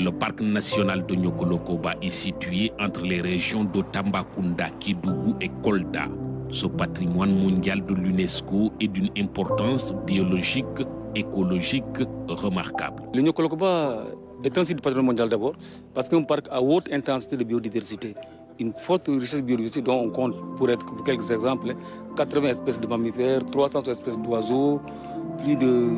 Le parc national de Niokolo-Koba est situé entre les régions de Tambacounda, Kédougou et Kolda. Ce patrimoine mondial de l'UNESCO est d'une importance biologique, écologique remarquable. Le Niokolo-Koba est un site de patrimoine mondial d'abord, parce qu'un parc à haute intensité de biodiversité. Une forte richesse de biodiversité dont on compte, pour quelques exemples, 80 espèces de mammifères, 300 espèces d'oiseaux, plus de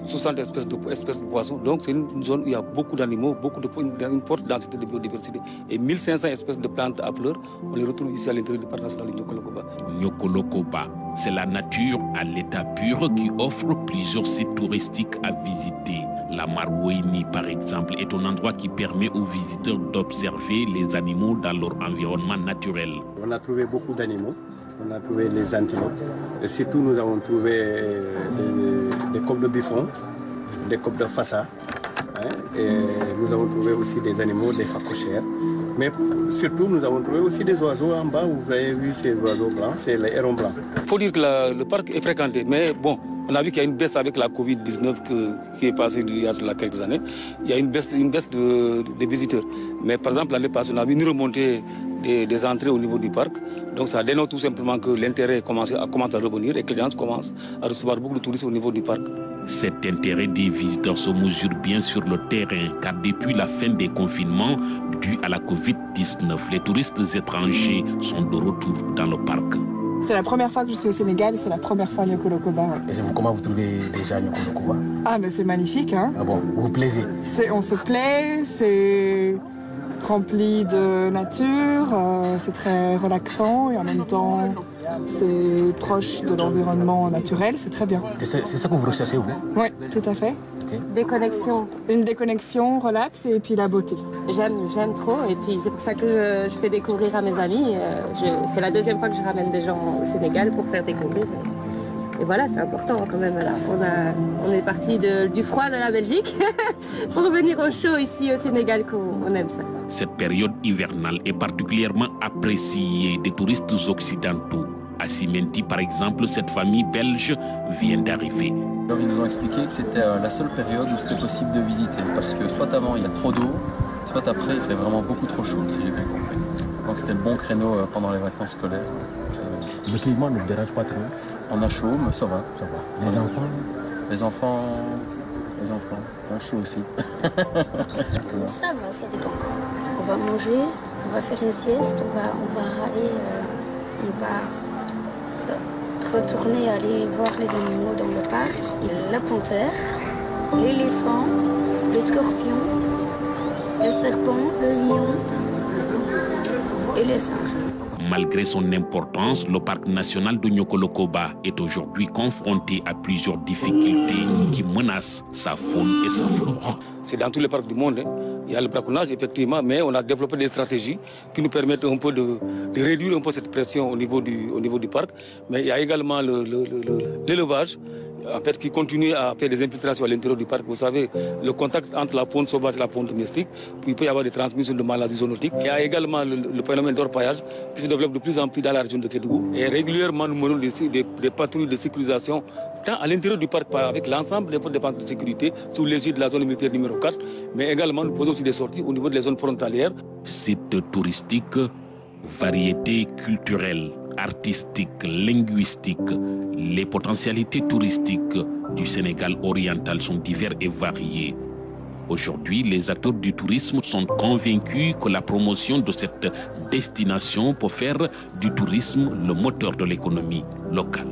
60 espèces de poissons. Donc c'est une zone où il y a beaucoup d'animaux, une forte densité de biodiversité. Et 1500 espèces de plantes à fleurs, on les retrouve ici à l'intérieur du parc national de Niokolo-Koba. Niokolo-Koba, c'est la nature à l'état pur qui offre plusieurs sites touristiques à visiter. La Marouini, par exemple, est un endroit qui permet aux visiteurs d'observer les animaux dans leur environnement naturel. On a trouvé beaucoup d'animaux. On a trouvé les antilopes. Et surtout, nous avons trouvé des coqs de buffon, des coqs de fassa. Et nous avons trouvé aussi des animaux, des phacochères. Mais surtout, nous avons trouvé aussi des oiseaux en bas. Vous avez vu ces oiseaux blancs, c'est les hérons blancs. Il faut dire que le parc est fréquenté. Mais bon, on a vu qu'il y a une baisse avec la Covid-19 qui est passée il y a quelques années. Il y a une baisse des visiteurs. Mais par exemple, l'année passée, on a vu une remontée des entrées au niveau du parc. Donc ça dénote tout simplement que l'intérêt commence à revenir et que les gens commencent à recevoir beaucoup de touristes au niveau du parc. Cet intérêt des visiteurs se mesure bien sur le terrain, car depuis la fin des confinements dus à la Covid-19, les touristes étrangers sont de retour dans le parc. C'est la première fois que je suis au Sénégal et c'est la première fois à Niokolo-Koba. Ouais. Et comment vous trouvez déjà Niokolo-Koba? Ah, mais c'est magnifique, hein. Ah bon, vous vous plaisez? On se plaît, c'est rempli de nature, c'est très relaxant et en même temps c'est proche de l'environnement naturel, c'est très bien. C'est ça que vous recherchez, vous? Oui, tout à fait. Okay. Déconnexion. Une déconnexion, relax et puis la beauté. J'aime trop et puis c'est pour ça que je fais découvrir à mes amis. C'est la deuxième fois que je ramène des gens au Sénégal pour faire découvrir. Et voilà, c'est important quand même. Là. On est parti du froid de la Belgique pour venir au chaud ici au Sénégal, on aime ça. Cette période hivernale est particulièrement appréciée des touristes occidentaux. À Simenti, par exemple, cette famille belge vient d'arriver. Ils nous ont expliqué que c'était la seule période où c'était possible de visiter. Parce que soit avant, il y a trop d'eau, soit après, il fait vraiment beaucoup trop chaud, si j'ai bien compris. Donc c'était le bon créneau pendant les vacances scolaires. Le climat ne nous dérange pas trop. On a chaud, mais ça va. Ça va. Les enfants, c'est un chaud aussi. Ça va, ça dépend. On va manger, on va faire une sieste, on va râler, on va retourner aller voir les animaux dans le parc. La panthère, l'éléphant, le scorpion, le serpent, le lion et les singes. Malgré son importance, le parc national de Niokolo-Koba est aujourd'hui confronté à plusieurs difficultés qui menacent sa faune et sa flore. C'est dans tous les parcs du monde. Il y a le braconnage, effectivement, mais on a développé des stratégies qui nous permettent un peu de réduire un peu cette pression au niveau du parc. Mais il y a également l'élevage, en fait, qui continue à faire des infiltrations à l'intérieur du parc. Vous savez, le contact entre la faune sauvage et la faune domestique, puis il peut y avoir des transmissions de maladies zoonotiques. Il y a également le phénomène d'orpaillage qui se développe de plus en plus dans la région de Kédougou. Et régulièrement, nous menons des patrouilles de sécurisation tant à l'intérieur du parc avec l'ensemble des dépenses de sécurité sous l'égide de la zone militaire numéro 4, mais également nous faisons aussi des sorties au niveau des zones frontalières. Sites touristiques, variétés culturelles, artistiques, linguistiques, les potentialités touristiques du Sénégal oriental sont divers et variées. Aujourd'hui, les acteurs du tourisme sont convaincus que la promotion de cette destination peut faire du tourisme le moteur de l'économie locale.